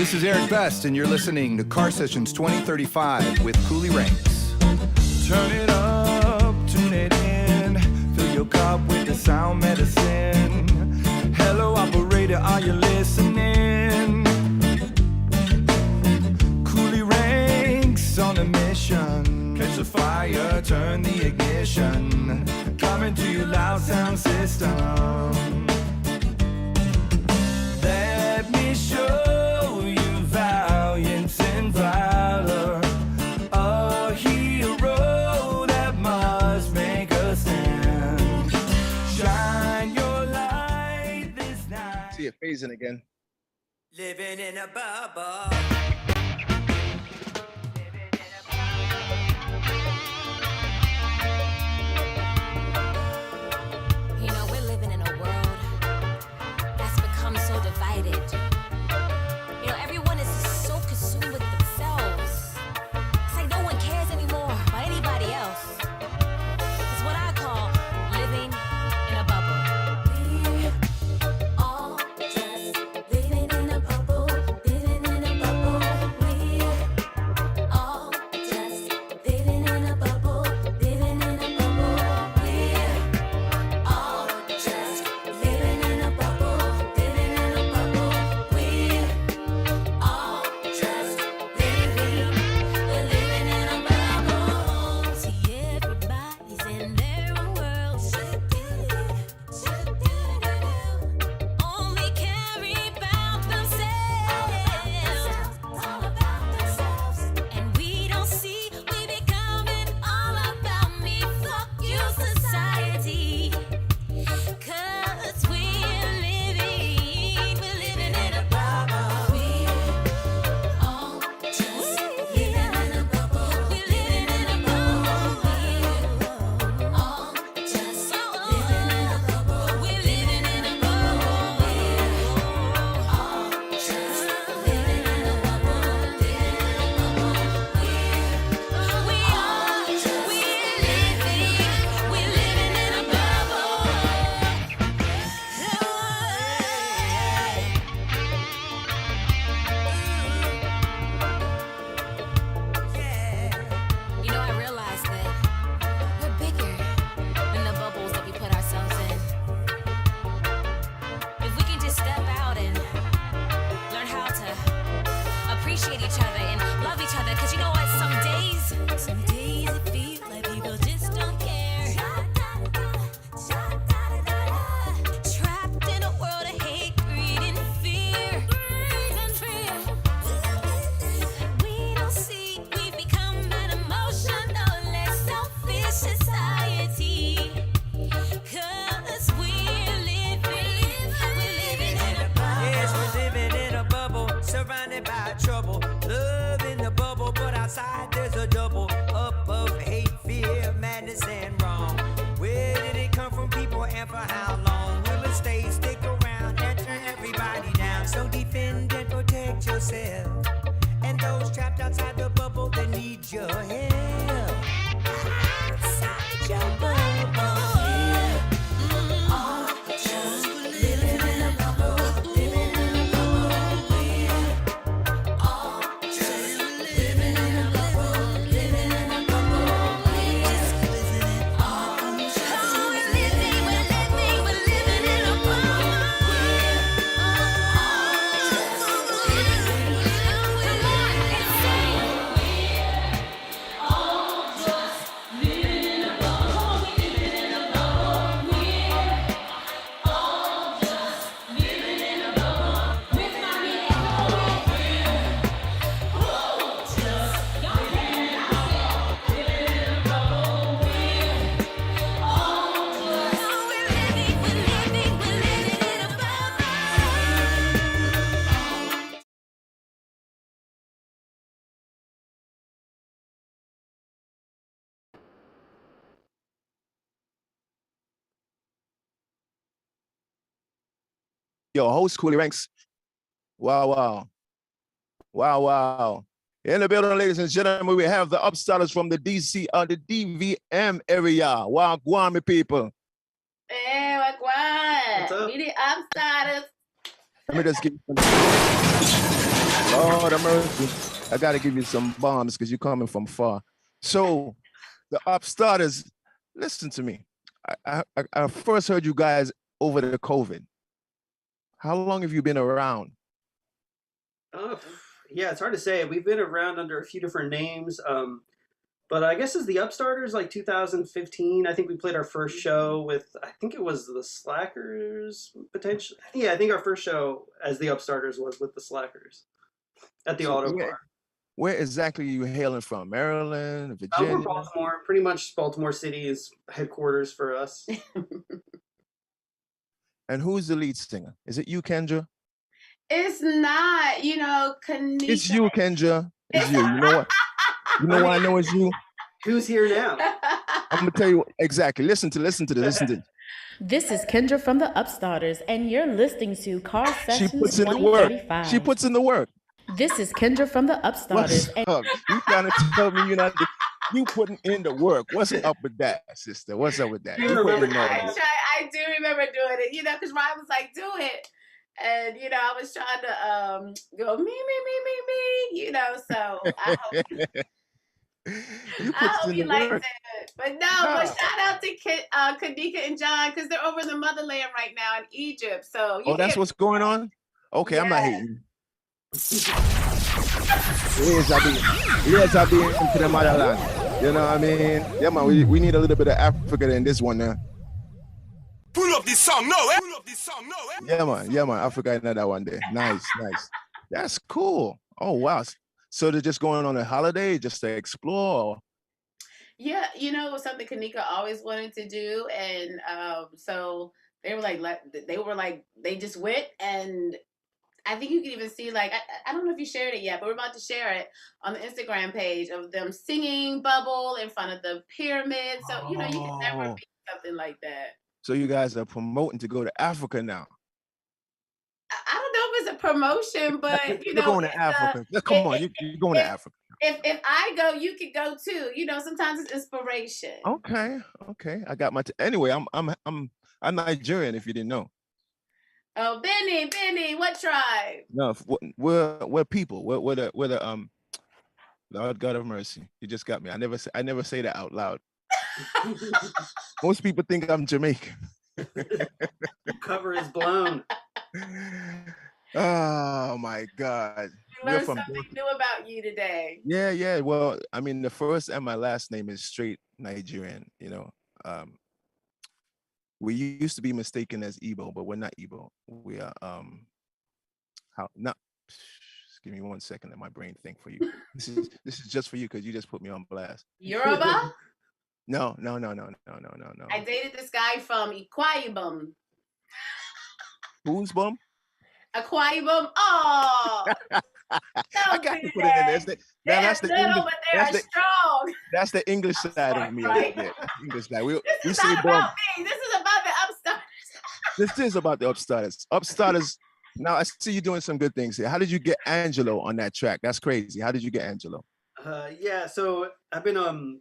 This is Eric Best, and you're listening to Car Sessions 2035 with Coolie Ranx. Turn it up, tune it in, fill your cup with the sound medicine. Hello, operator, are you listening? Coolie Ranx on a mission. Catch the fire, turn the ignition. Coming to your loud sound system. Let me show you valiance and valor, a hero that must make a stand. Shine your light this night. See it phasing again. Living in a bubble. You know, we're living in a world that's become so divided. You know, everyone is just so consumed with themselves. It's like no one cares anymore about anybody else. It's what I call living in a bubble. We all just living in a bubble, living in a bubble. We all just living in a bubble, living in a bubble. We all just living in a bubble, living in a bubble. We all just we're living in a bubble. See, everybody's in their own world. Only caring about themselves, all about themselves. And we don't see we becoming all about me. Fuck you, society. 'Cause we're living in a bubble. We all just living in a bubble. We're living in a bubble. We all just living in a bubble. We're living in a bubble. We all just living in a bubble. We all just we're living in a bubble. You know, I realized that we're bigger than the bubbles that we put ourselves in. If we can just step out and learn how to appreciate each other and love each other, because you know what? Some days it feels like people just don't care. Trapped in a world of hate, greed, and fear. We don't see we've become an emotional and selfish society. 'Cause we're living in a bubble. Yes, we're living in a bubble, surrounded by trouble. Love in the bubble, but outside there's a double up of hate, fear, madness, and wrong. Where did it come from, people, and for how long? Will it stay, stick around, and turn everybody down? So defend and protect yourself. And those trapped outside the bubble that need your help. Outside your bubble. All just living in a bubble, living in a bubble. We're all just living in a bubble, living in a bubble. We're all just we're living in a bubble. We're all just living in a bubble. Come on and sing. We're all just living in a bubble. We're living in a bubble. We're all just living in a bubble. With my big bubble. We're all just living in a bubble. Living in a bubble. We're all just we're living in a bubble. Yo, host Coolie Ranx. Wow. In the building, ladies and gentlemen, we have the upstarters from the DC, the DVM area. Wow, Guami people. Hey, what's up? We the upstarters. Let me just give you Lord have mercy. I got to give you some bombs because you're coming from far. So the upstarters, listen to me. I first heard you guys over the COVID. How long have you been around? Yeah, it's hard to say. We've been around under a few different names. But I guess as the Upstarters, like 2015, I think we played our first show with, I think it was the Slackers, potentially. Yeah, I think our first show as the Upstarters was with the Slackers at the Auto Bar. Where exactly are you hailing from? Maryland, We're Virginia? Baltimore, pretty much Baltimore City is headquarters for us. And who's the lead singer? Is it you, Kendra? It's not, you know, Kanika. It's you, Kendra. It's you. You know what? You know why I know it's you? Who's here now? I'm gonna tell you exactly. Listen to this. This is Kendra from the Upstarters, and you're listening to Car She Sessions puts in the work. 2035. She puts in the work. This is Kendra from the Upstarters, What's up? You trying to tell me you're not? You putting in the work. What's up with that, sister? What's up with that? You putting in the work. I do remember doing it, you know, because Ryan was like, do it. And, you know, I was trying to go, me, you know, so I hope, You I put hope in you the liked work. it. But no, but shout out to Kanika and John, because they're over in the motherland right now in Egypt. So Oh, that's what's going on? Okay, I'm not hating. Yes, I be into the motherland. You know what I mean? Yeah, man, we need a little bit of Africa in this one now. Pull up this song, no, eh? Pull up this song, no, eh? Yeah, man, Africa another one day. Nice. That's cool. Oh, wow. So they're just going on a holiday just to explore? Yeah, you know, it was something Kanika always wanted to do. And so they were like, they just went, and I think you can even see, like, I don't know if you shared it yet, but we're about to share it on the Instagram page of them singing Bubble in front of the pyramid. So, you know, you can never beat something like that. So you guys are promoting to go to Africa now? I don't know if it's a promotion, but, you know. You're going to Africa. Come on, you're going to Africa. If I go, you could go too. You know, sometimes it's inspiration. Okay. I got my. Anyway, I'm Nigerian. If you didn't know. Oh, Benny, what tribe? No, we're people. We're the Lord God of mercy. You just got me. I never say that out loud. Most people think I'm Jamaican. Cover is blown. Oh my God. We learned something new about you today. Yeah. Well, I mean, the first and my last name is straight Nigerian, you know. We used to be mistaken as Igbo, but we're not Igbo. We are just give me 1 second, let my brain think for you. This is just for you because you just put me on blast. Yoruba? No. I dated this guy from Akwa Who's bum? Ibom. Oh, I got to put it in there. That's the English, but they are strong. That's the English side of me. Right. Right? English side. We This is say not bum. about me. This is about the Upstarters. This is about the Upstarters. Upstarters. Now I see you doing some good things here. How did you get Angelo on that track? That's crazy. How did you get Angelo? Yeah, so I've been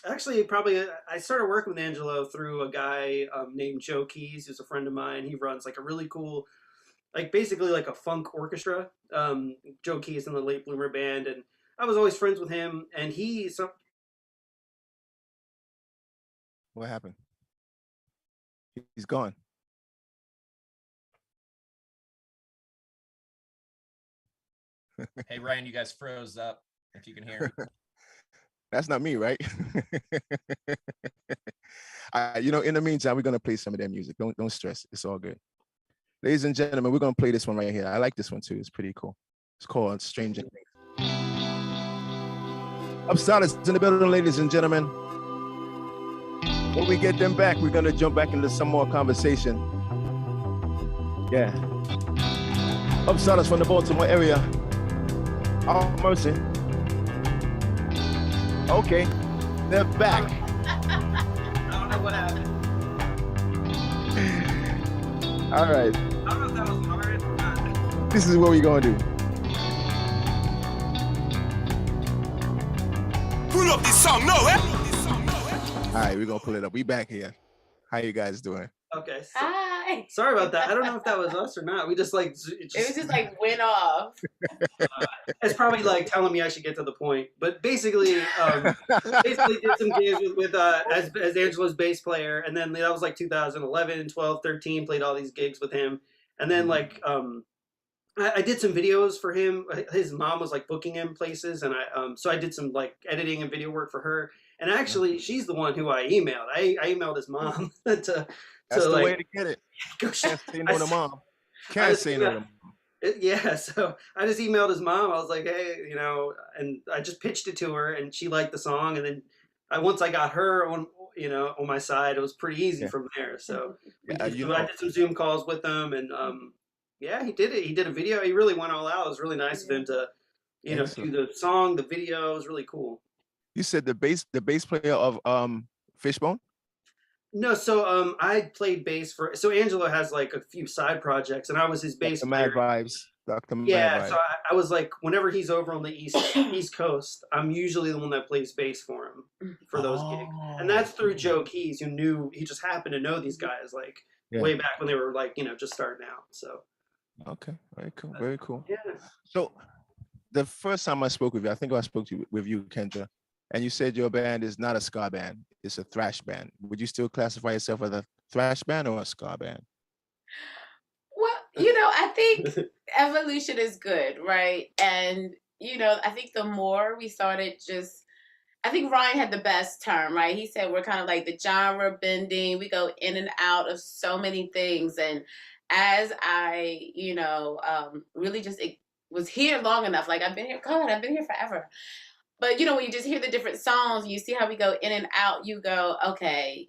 actually probably I started working with Angelo through a guy named Joe Keys, who's a friend of mine. He runs like a really cool, like basically like a funk orchestra. Joe Keys in the Late Bloomer band, and I was always friends with him. And What happened? He's gone. Hey, Ryan, you guys froze up, if you can hear me. That's not me, right? You know, in the meantime, we're gonna play some of their music. Don't stress. It's all good. Ladies and gentlemen, we're gonna play this one right here. I like this one too. It's pretty cool. It's called Stranger Things. Upstarters in the building, ladies and gentlemen. When we get them back, we're gonna jump back into some more conversation. Yeah. Upstarters from the Baltimore area. Oh, mercy. Okay, they're back. I don't know what happened. All right. I don't know if that was hard or not. This is what we're gonna do. Pull up this song, no, eh? All right, we're gonna pull it up. We back here. How you guys doing? Okay. Hi. Sorry about that. I don't know if that was us or not. We just like It was just like went off. it's probably like telling me I should get to the point. But basically did some gigs with as Angelo's bass player, and then that was like 2011, 12, 13. Played all these gigs with him, and then like I did some videos for him. His mom was like booking him places, and so I did some like editing and video work for her. And actually, she's the one who I emailed. I emailed his mom to That's the like, way to get it. go Can't say no to mom. I Can't just say no to emailed- mom. Yeah, so I just emailed his mom. I was like, hey, and I just pitched it to her, and she liked the song. And then once I got her on, on my side, it was pretty easy Yeah. from there. So Yeah, I did some Zoom calls with him, and yeah, he did it. He did a video. He really went all out. It was really nice of him to, do Excellent. the song, the video. It was really cool. You said the bass player of Fishbone? No, so I played bass so Angelo has like a few side projects, and I was his bass Dr. Mad player. Vibes. Dr. Mad Yeah, Vibes. so I was like, whenever he's over on the East Coast, I'm usually the one that plays bass for him for those gigs, and that's through Joe Keys, he just happened to know these guys like Yeah. way back when they were like just starting out. So Okay, very cool, very cool. yeah, So the first time I spoke with you, I think I spoke with you, Kendra, and you said your band is not a ska band, it's a thrash band. Would you still classify yourself as a thrash band or a ska band? Well, I think evolution is good, right? And, I think the more we started I think Ryan had the best term, right? He said we're kind of like the genre bending. We go in and out of so many things. And as I, really just was here long enough, like I've been here forever. But, when you just hear the different songs, and you see how we go in and out, you go, okay,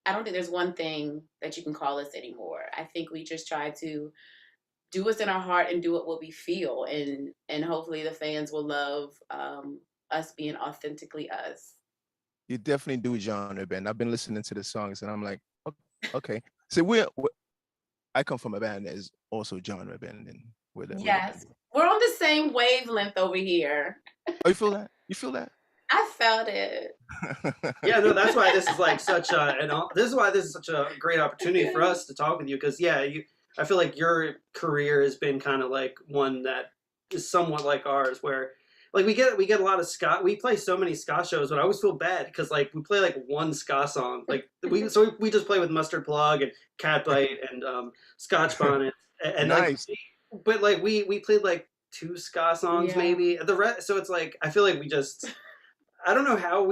I don't think there's one thing that you can call us anymore. I think we just try to do what's in our heart and do it what we feel, and hopefully the fans will love us being authentically us. You definitely do genre band. I've been listening to the songs and I'm like, okay. So I come from a band that is also genre band, and Yes, we're on the same wavelength over here. Oh, you feel that? You feel that? I felt it. yeah, no, that's why this is like such this is why this is such a great opportunity for us to talk with you, because I feel like your career has been kind of like one that is somewhat like ours, where like we get a lot of ska. We play so many ska shows, but I always feel bad because like we play like one ska song. Like we just play with Mustard Plug and Catbite and Scotch Bonnet and Nice. but like we played like 2 ska songs maybe. The rest, so it's like I feel like I don't know how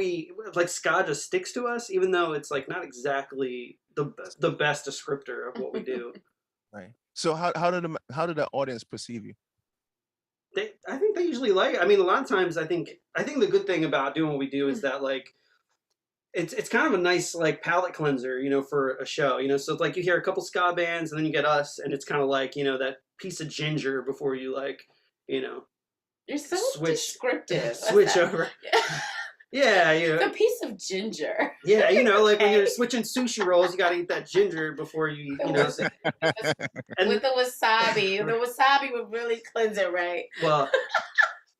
like ska just sticks to us, even though it's like not exactly the best descriptor of what we do. Right. So how did the audience perceive you? I think they usually like it. I mean, a lot of times I think the good thing about doing what we do is that like it's kind of a nice like palate cleanser, for a show, so it's like you hear a couple ska bands and then you get us, and it's kind of like that piece of ginger before you like You're so descriptive. Switch over. Yeah, The piece of ginger. Yeah, like when you're switching sushi rolls, you got to eat that ginger before you, and with the wasabi. The wasabi would really cleanse it, right? Well,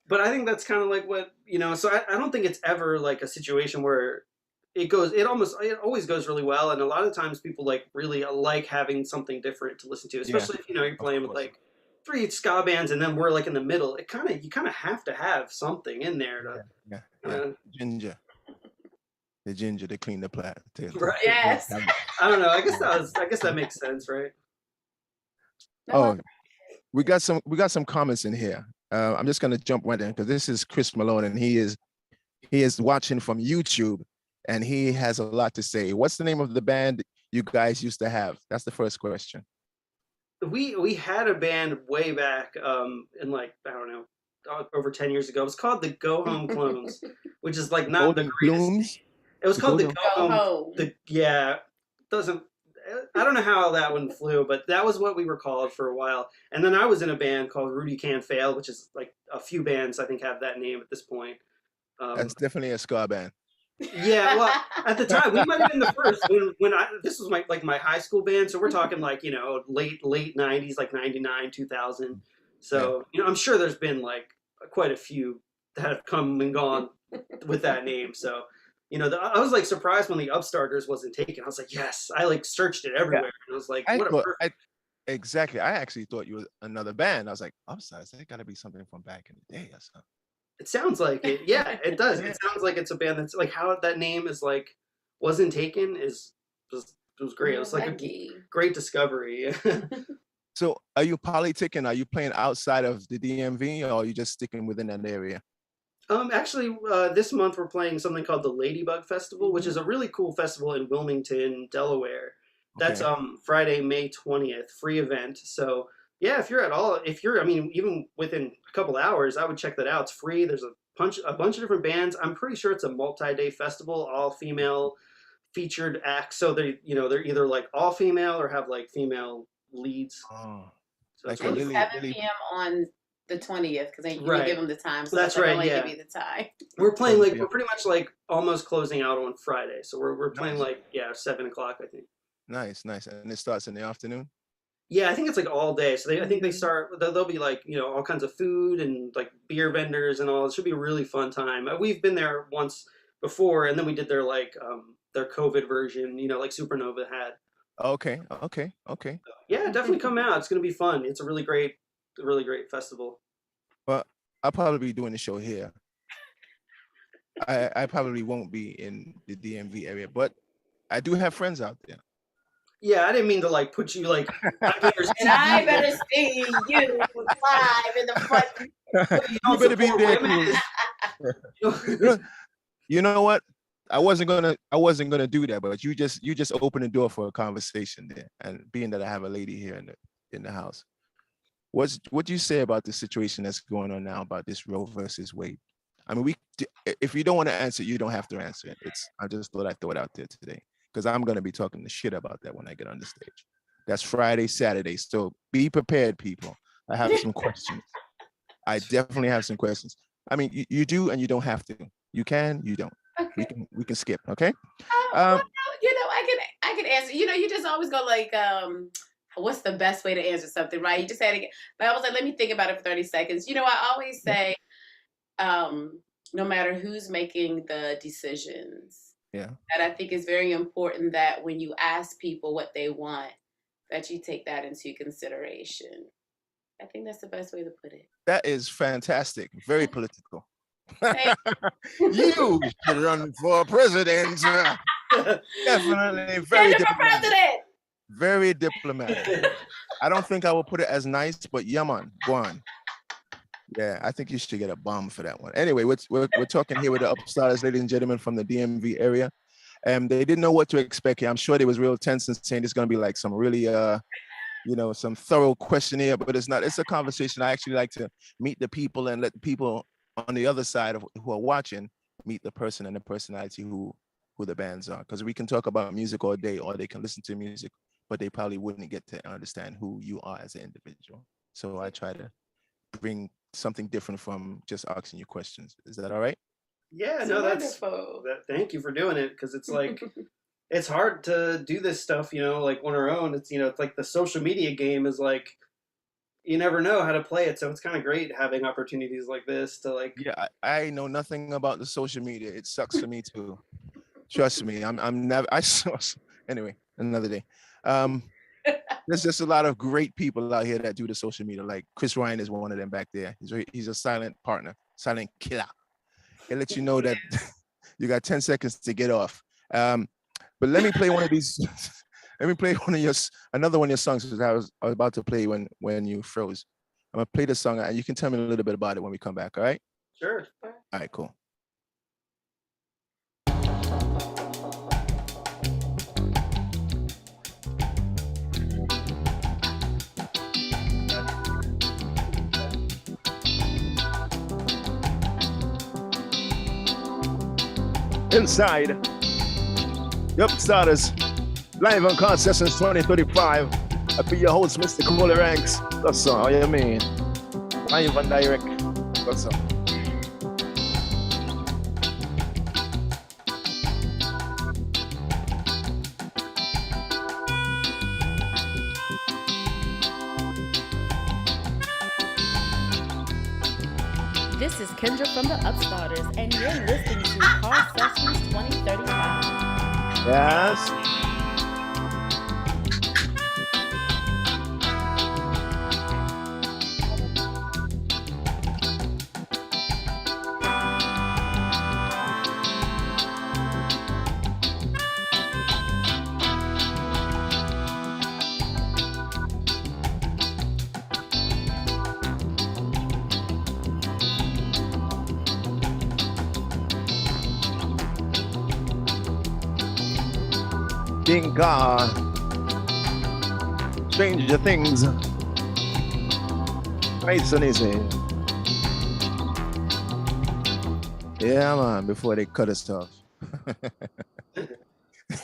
but I think that's kind of like what, so I don't think it's ever like a situation where it always goes really well. And a lot of times people like really like having something different to listen to, especially if, you're playing with like 3 ska bands and then we're like in the middle. You kind of have to have something in there to, Ginger. The ginger to clean the plate. Right. Yes. I don't know. I guess that makes sense, right? Oh, we got some comments in here. I'm just gonna jump right in because this is Chris Malone and he is watching from YouTube and he has a lot to say. What's the name of the band you guys used to have? That's the first question. We had a band way back in like, I don't know, over 10 years ago. It was called the Go Home Clones, which is like not Golden the greatest. Blooms? It was called the Golden- Go Home. I don't know how that one flew, but that was what we were called for a while. And then I was in a band called Rudy Can't Fail, which is like a few bands I think have that name at this point. That's definitely a ska band. Yeah, well, at the time we might have been the first when this was my high school band, so we're talking like late 90s, like 99, 2000. So I'm sure there's been like quite a few that have come and gone with that name. So I was like surprised when the Upstarters wasn't taken. I was like, yes, I like searched it everywhere. And I was like, I what a thought perfect. exactly. I actually thought you were another band. I was like, upsides. That got to be something from back in the day or something. It sounds like it. Yeah, it does. Yeah. It sounds like it's a band that's like how that name is like wasn't taken is was great. It was like a Lucky. great discovery. So, are you politicking? Are you playing outside of the DMV, or are you just sticking within that area? Actually, this month we're playing something called the Ladybug Festival, which is a really cool festival in Wilmington, Delaware. That's Okay. Friday, May 20th, free event. So yeah, I mean, even within a couple hours, I would check that out. It's free. There's a bunch of different bands. I'm pretty sure it's a multi-day festival, all female featured acts. So they're either like all female or have like female leads. Oh, So it's like a really It's Lily, 7 Lily. p.m. on the 20th because you Right. didn't give them the time. So That's I right, only yeah. give you the time. We're playing 7 like p.m. we're pretty much like almost closing out on Friday. So we're playing Nice. like 7 o'clock, I think. Nice, nice. And it starts in the afternoon. Yeah, I think it's like all day. So I think they start. There'll be like all kinds of food and like beer vendors and all. It should be a really fun time. We've been there once before, and then we did their their COVID version. Like Supernova had. Okay, okay, okay. Yeah, definitely come out. It's gonna be fun. It's a really great festival. Well, I'll probably be doing the show here. I probably won't be in the DMV area, but I do have friends out there. Yeah, I didn't mean to like put you like. And I better see you live in the front. You better be there, women. Cool. You know what? I wasn't gonna do that, but you just opened the door for a conversation there. And being that I have a lady here in the house, what do you say about the situation that's going on now about this Roe versus Wade? I mean, if you don't want to answer, you don't have to answer it. I just thought I'd throw it out there today because I'm gonna be talking the shit about that when I get on the stage. That's Friday, Saturday. So be prepared, people. I have some questions. I definitely have some questions. I mean, you do and you don't have to. You can, you don't. Okay. We can skip, okay? Well, I can answer. You just always go like, what's the best way to answer something, right? You just had to get. But I was like, let me think about it for 30 seconds. I always say, no matter who's making the decisions, Yeah. that I think is very important that when you ask people what they want, that you take that into consideration. I think that's the best way to put it. That is fantastic. Very political. Hey. You should run for president. Definitely very Jennifer diplomatic. President. Very diplomatic. I don't think I will put it as nice, but yeah, man, go on. Yeah, I think you should get a bomb for that one. Anyway, we're talking here with the Upstarters, ladies and gentlemen, from the DMV area. They didn't know what to expect here. I'm sure they was real tense and saying it's gonna be like some really some thorough questionnaire, but it's not. It's a conversation. I actually like to meet the people and let the people on the other side of who are watching meet the person and the personality who the bands are. Because we can talk about music all day, or they can listen to music, but they probably wouldn't get to understand who you are as an individual. So I try to bring something different from just asking you questions. Is that all right? Yeah, It's no, that's wonderful. thank you for doing it because it's like it's hard to do this stuff, like on our own. It's like the social media game is like you never know how to play it, so it's kind of great having opportunities like this to like. Yeah, I know nothing about the social media. It sucks for me too. Trust me, I'm never. Anyway, another day. There's just a lot of great people out here that do the social media. Like Chris Ryan is one of them back there. He's a silent partner, silent killer. He'll let you know that you got 10 seconds to get off. But let me play one of these. Let me play another one of your songs because I was about to play when you froze. I'm gonna play the song and you can tell me a little bit about it when we come back. All right? Sure. All right, cool. Inside. Yep, starters. Live on Car Sessions 2035. I be your host, Mr. Coolie Ranx. That's all you mean. Live and direct. That's all. This This is Kendra from the Upstarters, and you're listening to Car Sessions 2035. Yes. Think Stranger Things. Nice and easy. Yeah, man, before they cut us off.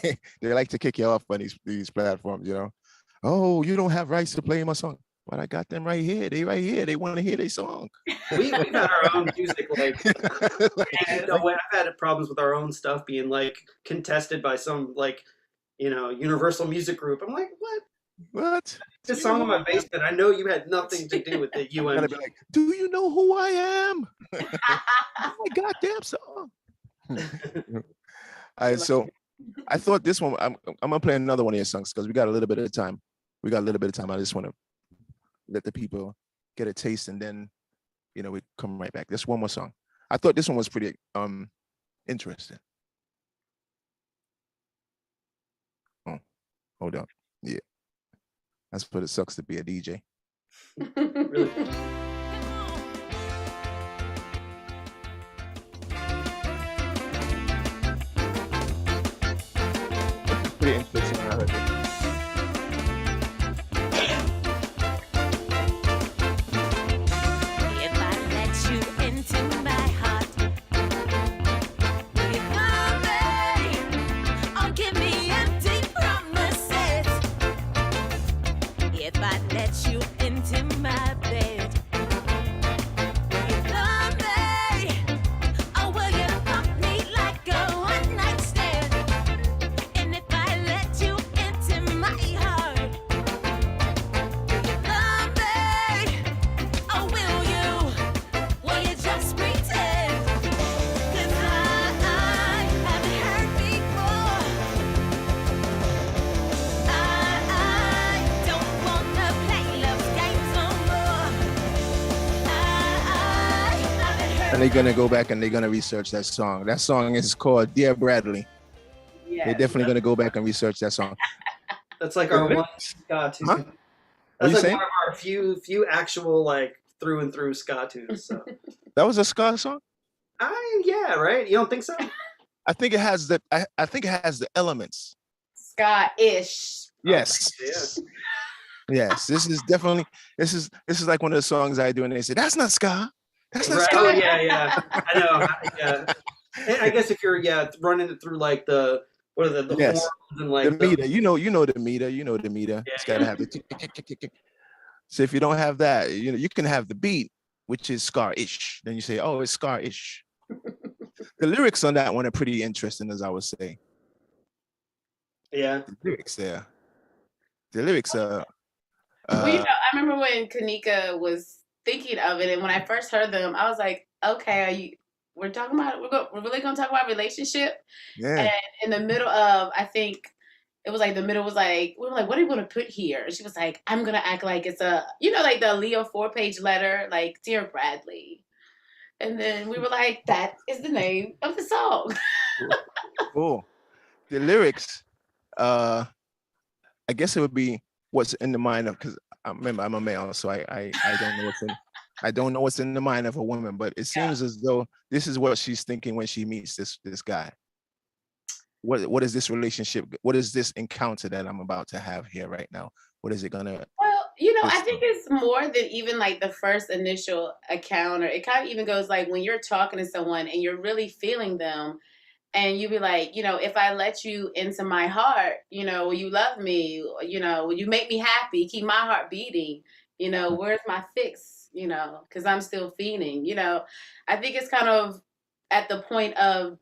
They like to kick you off on these platforms, you know. Oh, you don't have rights to play my song. But I got them right here. They right here. They want to hear their song. We've had our own music, like, and, I've had problems with our own stuff being like contested by some like, Universal Music Group. I'm like, what? What? This song in my basement. I know you had nothing to do with the I'm gonna UM. be like, do you know who I am? My goddamn song. All right, so I thought this one. I'm gonna play another one of your songs because we got a little bit of time. I just want to let the people get a taste, and then we come right back. Just one more song. I thought this one was pretty interesting. Oh, hold on. Yeah, that's what it sucks to be a DJ. Really? Pretty interesting. I heard it. If I let you into my heart, will you love me or give me empty promises? If I let you into my bed, will you love me or will you pump me like a one-night stand? And if I let you into my heart, will you love me or will you just pretend? 'Cause I haven't heard before. I don't wanna play love games no more. I haven't heard. And they're gonna go back and they're gonna research that song. That song is called "Dear Bradley." They're Yes. definitely gonna go back and research that song. That's like our one ska tune. Huh? What That's you like saying? one of our few actual like through and through ska tunes. So That was a ska song. yeah, right? You don't think so? I think it has the. I think it has the elements. Scott-ish. Yes. Yes. This is definitely. This is like one of the songs I do, and they say that's not ska. That's not Right. ska. Oh yeah. I know. Yeah. And I guess if you're running it through like the Yes. horns and like The meter. You know the meter. It's gotta have the tick, tick, tick, tick, tick. So if you don't have that, you can have the beat, which is ska-ish. Then you say, oh, it's ska-ish. The lyrics on that one are pretty interesting, as I would say. yeah. The lyrics there. The lyrics are. Well, I remember when Kanika was thinking of it, and when I first heard them, I was like, okay, we're really gonna talk about relationship? Yeah. And in the middle of, I think it was like we were like, what are you gonna put here? And she was like, I'm gonna act like it's like the Leo 4-page letter, like Dear Bradley. And then we were like, that is the name of the song. Cool. The lyrics, I guess it would be what's in the mind of, because remember I'm a male, so I don't know what's in the mind of a woman, but it seems as though this is what she's thinking when she meets this guy. What is this relationship? What is this encounter that I'm about to have here right now? What is it gonna? Well, I think it's more than even like the first initial encounter. It kind of even goes like when you're talking to someone and you're really feeling them, and you be like, if I let you into my heart, will you love me? Will you make me happy? Keep my heart beating? Where's my fix? Because I'm still feeling. I think it's kind of at the point of,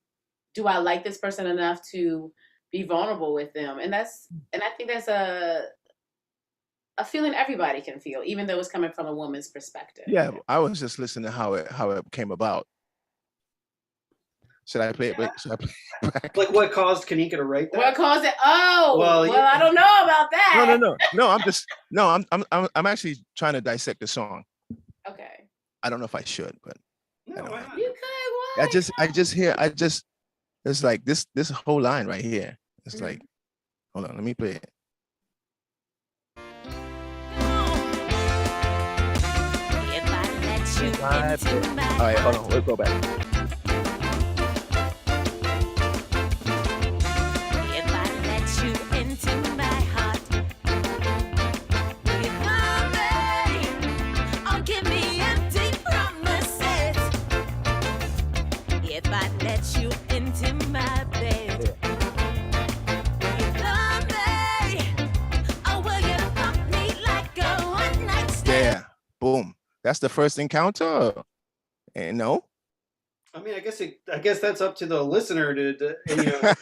do I like this person enough to be vulnerable with them? And I think that's a a feeling everybody can feel, even though it's coming from a woman's perspective. Yeah, I was just listening to how it came about. Should I play it? Wait, should I play it back? Like what caused Kanika to write that? What caused it? Oh, Well, well, you- I don't know about that. No. I'm actually trying to dissect the song. Okay. I don't know if I should, but No, why not? You could. Why? I just hear it's like this whole line right here. It's like, hold on, let me play it. If I let you Right. into my All right, hold on, we'll go back. If I let you into my heart, will you love me or give me empty promises? If I let you into my bed, will you love me or will you fuck me like a one-night stand? Yeah, boom. That's the first encounter. And no. I mean, I guess that's up to the listener to you know to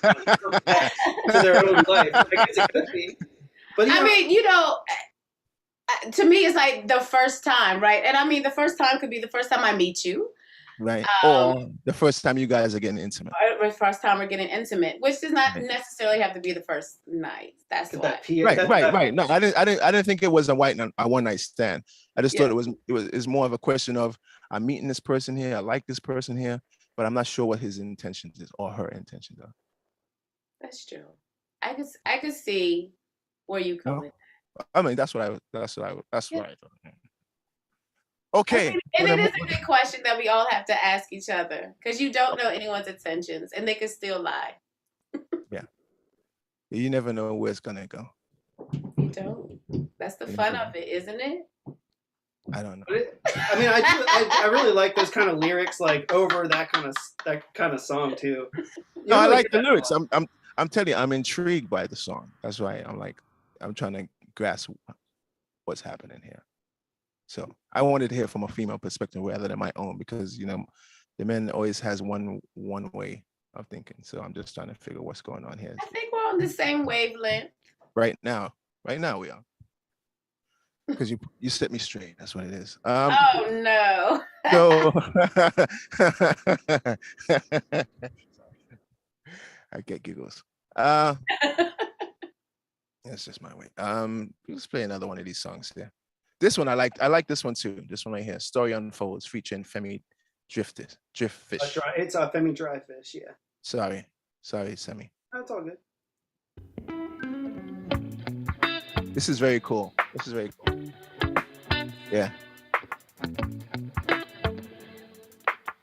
their own life. I guess it could be, but you I know, mean, to me, it's like the first time, right? And I mean, the first time could be the first time I meet you, Right. Or the first time you guys are getting intimate. or the first time we're getting intimate, which does not necessarily have to be the first night. That's get why. that P- Right. that- No, I didn't think it was a one night stand. I just thought it's more of a question of I'm meeting this person here, I like this person here, but I'm not sure what his intentions is or her intentions are. That's true. I could see where you come No. with. I mean, that's what I thought. I Okay. mean, and it is a good question that we all have to ask each other, because you don't know anyone's intentions and they can still lie. You never know where it's gonna go. You don't. That's the fun of it, isn't it? I don't know. But I mean, I really like those kind of lyrics, like over that kind of song too. You No, I really like get the that lyrics. vibe. I'm telling you, I'm intrigued by the song. That's why I'm trying to grasp what's happening here. So I wanted to hear from a female perspective rather than my own, because the man always has one way of thinking. So I'm just trying to figure what's going on here. I think we're on the same wavelength. Right now we are. Because you set me straight. That's what it is. Oh no. So I get giggles. That's just my way. Let's play another one of these songs here. This one I like this one too. This one right here. Story Unfolds featuring Femi Driftfish. It's Femi Dryfish, yeah. Sorry, Semi. That's all good. This is very cool. Yeah.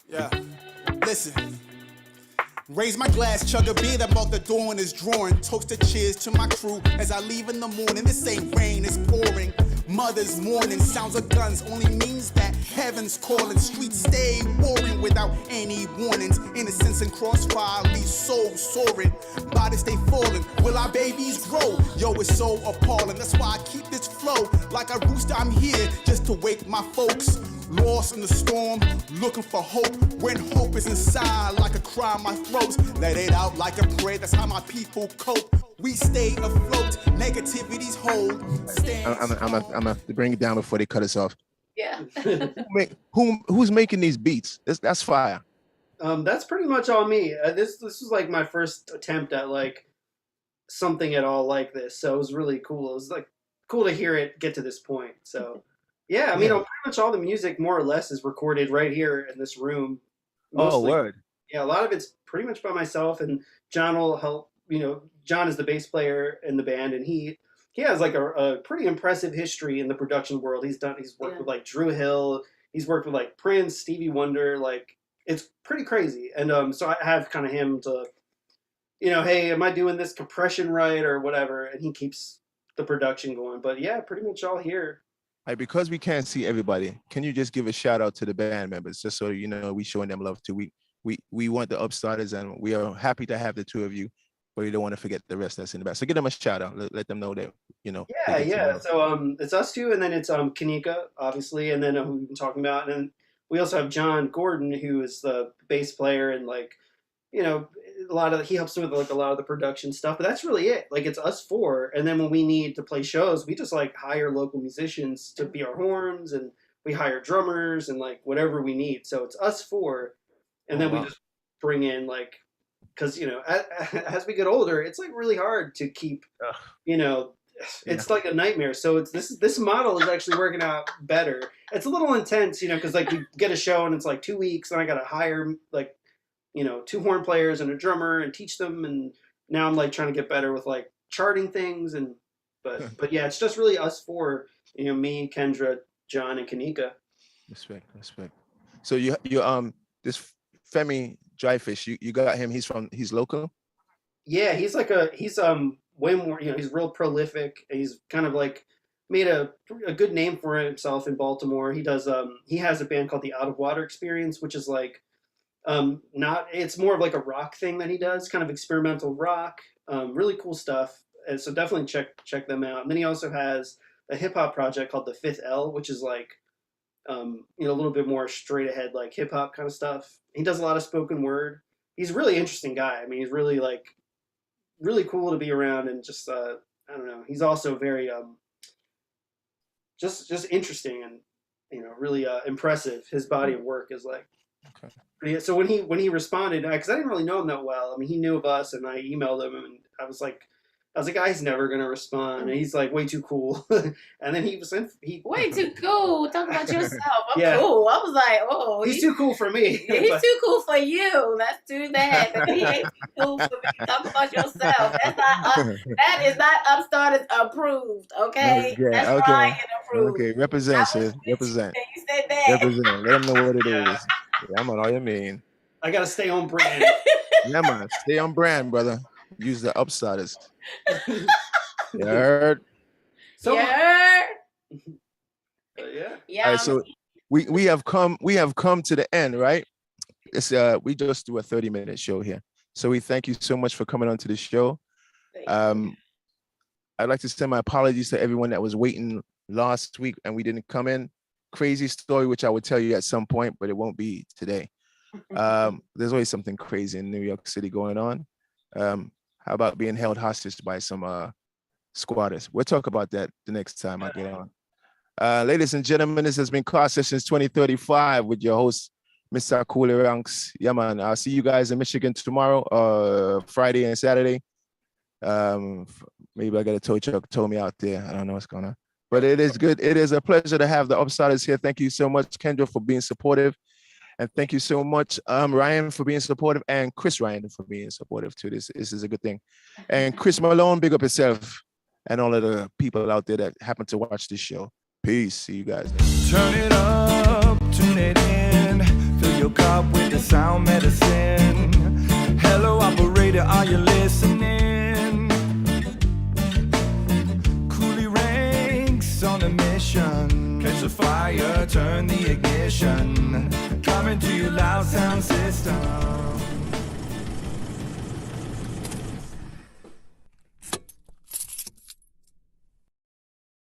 Yeah. Listen. Raise my glass, chug a beer that marked the dawn is drawing. Toast to cheers to my crew as I leave in the morning. This ain't rain, it's pouring. Mother's mourning, sounds of guns only means that heaven's calling. Streets stay warring without any warnings. Innocence and crossfire leave souls soaring. Bodies stay falling. Will our babies grow? Yo, it's so appalling. That's why I keep this flow. Like a rooster, I'm here just to wake my folks. Lost in the storm, looking for hope. When hope is inside, like a cry in my throat. Let it out like a prayer, that's how my people cope. We stay afloat, negativity's hold. I'm gonna bring it down before they cut us off. Yeah. Who's making these beats? That's fire. That's pretty much all me. This was like my first attempt at like something at all like this, so it was really cool. It was like cool to hear it get to this point. So yeah, I mean, pretty much all the music more or less is recorded right here in this room. Mostly. Oh, word. Yeah, a lot of it's pretty much by myself, and John will help. John is the bass player in the band, and he has like a pretty impressive history in the production world. He's worked with like Drew Hill. He's worked with like Prince, Stevie Wonder. Like it's pretty crazy. And so I have kind of him to, hey, am I doing this compression right or whatever? And he keeps the production going. But yeah, pretty much all here. Because we can't see everybody, can you just give a shout out to the band members, just so we showing them love too? We want the upstarters, and we are happy to have the two of you, but we don't want to forget the rest that's in the back. So give them a shout out. Let them know that Yeah. So it's us two, and then it's Kanika, obviously, and then who we've been talking about, and then we also have John Gordon, who is the bass player, and a lot of he helps with like a lot of the production stuff, but that's really it. Like it's us four, and then when we need to play shows, we just like hire local musicians to be our horns, and we hire drummers and like whatever we need. So it's us four, and then we just bring in like, because you know, as we get older, it's like really hard to keep, you know, it's like a nightmare. So it's this model is actually working out better. It's a little intense, you know, because like you get a show and it's like 2 weeks, and I got to hire like, you know, 2 horn players and a drummer and teach them, and now I'm like trying to get better with like charting things, and but yeah, it's just really us four, you know, me, Kendra, John, and Kanika. Respect. So you this Femi Dryfish, you got him. He's local. Yeah, he's way more, you know, he's real prolific. He's kind of like made a good name for himself in Baltimore. He does he has a band called the Out of Water Experience, which is like it's more of like a rock thing that he does, kind of experimental rock, really cool stuff. And so definitely check them out. And then he also has a hip hop project called the Fifth L, which is like you know, a little bit more straight ahead, like hip hop kind of stuff. He does a lot of spoken word. He's a really interesting guy. I mean, he's really like really cool to be around, and just I don't know. He's also very just interesting, and you know, really impressive. His body of work is like pretty. So when he responded, because I didn't really know him that well. I mean, he knew of us, and I emailed him, and I was like, guy's never gonna respond. And he's like way too cool. And then he Way too cool. Talk about yourself. I'm Yeah. cool. I was like, oh, he's too cool for me. he's too cool for you. That's too bad. He ain't too cool for me. Talk about yourself. That is not Upstarters approved. Okay, that's Ryan approved. Okay, represent, sis. Represent. You said that. Represent. Let them know what it is. Yeah, I'm on all you mean. I gotta stay on brand. Yeah, man. Stay on brand, brother. Use the Upstarters. You heard? So, yeah. yeah. All right, so we have come to the end, right? It's we just do a 30-minute show here. So we thank you so much for coming on to the show. I'd like to send my apologies to everyone that was waiting last week and we didn't come in. Crazy story, which I will tell you at some point, but it won't be today. There's always something crazy in New York City going on. How about being held hostage by some squatters? We'll talk about that the next time I get on. Ladies and gentlemen, this has been Car Sessions 2035 with your host, Mr. Coolie Ranx. Yeah, man. I'll see you guys in Michigan tomorrow, Friday and Saturday. Maybe I got a tow truck tow me out there. I don't know what's going on. But it is good. It is a pleasure to have the Upstarters here. Thank you so much, Kendra, for being supportive. And thank you so much, Ryan, for being supportive, and Chris Ryan for being supportive too. This is a good thing. And Chris Malone, big up yourself, and all of the people out there that happen to watch this show. Peace. See you guys. Turn it up, tune it in. Fill your cup with the sound medicine. Hello, operator, are you listening? Coolie Ranx on a mission. Catch the fire, turn the ignition. Coming to your loud sound system.